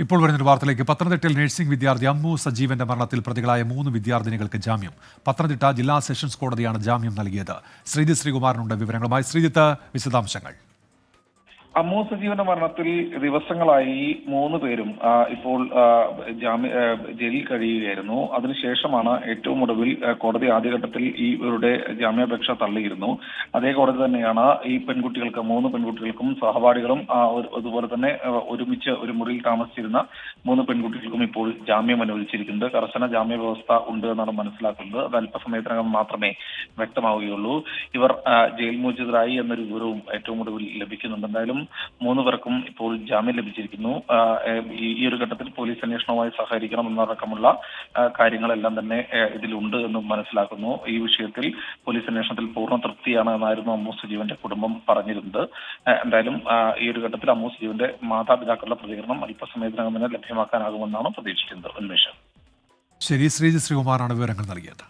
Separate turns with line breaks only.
ഇപ്പോൾ വരുന്നൊരു വാർത്തയിലേക്ക്. പത്തനംതിട്ടയിൽ നഴ്സിംഗ് വിദ്യാർത്ഥി അമ്മു സജീവന്റെ മരണത്തിൽ പ്രതികളായ 3 വിദ്യാർത്ഥിനികൾക്ക് ജാമ്യം. പത്തനംതിട്ട ജില്ലാ സെഷൻസ് കോടതിയാണ് ജാമ്യം നൽകിയത്. ശ്രീജിത്ത് ശ്രീകുമാറിനുണ്ട് വിവരങ്ങളുമായി. ശ്രീജിത്ത്, വിശദാംശങ്ങൾ.
അമ്മു സജീവന്റെ മരണത്തിൽ ദിവസങ്ങളായി 3 പേരും ഇപ്പോൾ ജയിലിൽ കഴിയുകയായിരുന്നു. അതിനുശേഷമാണ് ഏറ്റവും ഒടുവിൽ കോടതി ആദ്യഘട്ടത്തിൽ ഇവരുടെ ജാമ്യാപേക്ഷ തള്ളിയിരുന്നു. അതേ കോടതി തന്നെയാണ് ഈ പെൺകുട്ടികൾക്ക് 3 പെൺകുട്ടികൾക്കും സഹപാഠികളും അതുപോലെ തന്നെ ഒരുമിച്ച് ഒരു മുറിയിൽ താമസിച്ചിരുന്ന 3 പെൺകുട്ടികൾക്കും ഇപ്പോൾ ജാമ്യം അനുവദിച്ചിരിക്കുന്നത്. കർശന ജാമ്യ വ്യവസ്ഥ ഉണ്ട് എന്നാണ് മനസ്സിലാക്കുന്നത്. അത് അല്പസമയത്തിനകം മാത്രമേ വ്യക്തമാവുകയുള്ളൂ. ഇവർ ജയിൽ മോചിതരായി എന്നൊരു വിവരവും ഏറ്റവും ഒടുവിൽ ലഭിക്കുന്നുണ്ട്. എന്തായാലും 3 പേർക്കും ഇപ്പോൾ ജാമ്യം ലഭിച്ചിരിക്കുന്നു. ഈ ഒരു ഘട്ടത്തിൽ പോലീസ് അന്വേഷണവുമായി സഹകരിക്കണം എന്നടക്കമുള്ള കാര്യങ്ങളെല്ലാം തന്നെ ഇതിലുണ്ട് എന്നും മനസ്സിലാക്കുന്നു. ഈ വിഷയത്തിൽ പോലീസ് അന്വേഷണത്തിൽ പൂർണ്ണ തൃപ്തിയാണ് എന്നായിരുന്നു അമ്മു സജീവന്റെ കുടുംബം പറഞ്ഞിരുന്നത്. എന്തായാലും ഈ ഒരു ഘട്ടത്തിൽ അമ്മു സജീവന്റെ മാതാപിതാക്കളുടെ പ്രതികരണം അല്പസമയത്തിനകം തന്നെ ലഭ്യമാക്കാനാകുമെന്നാണ് പ്രതീക്ഷിക്കുന്നത്. ഉന്മേഷം.
ശരി, ശ്രീജിത്ത് ശ്രീകുമാറാണ് വിവരങ്ങൾ നൽകിയത്.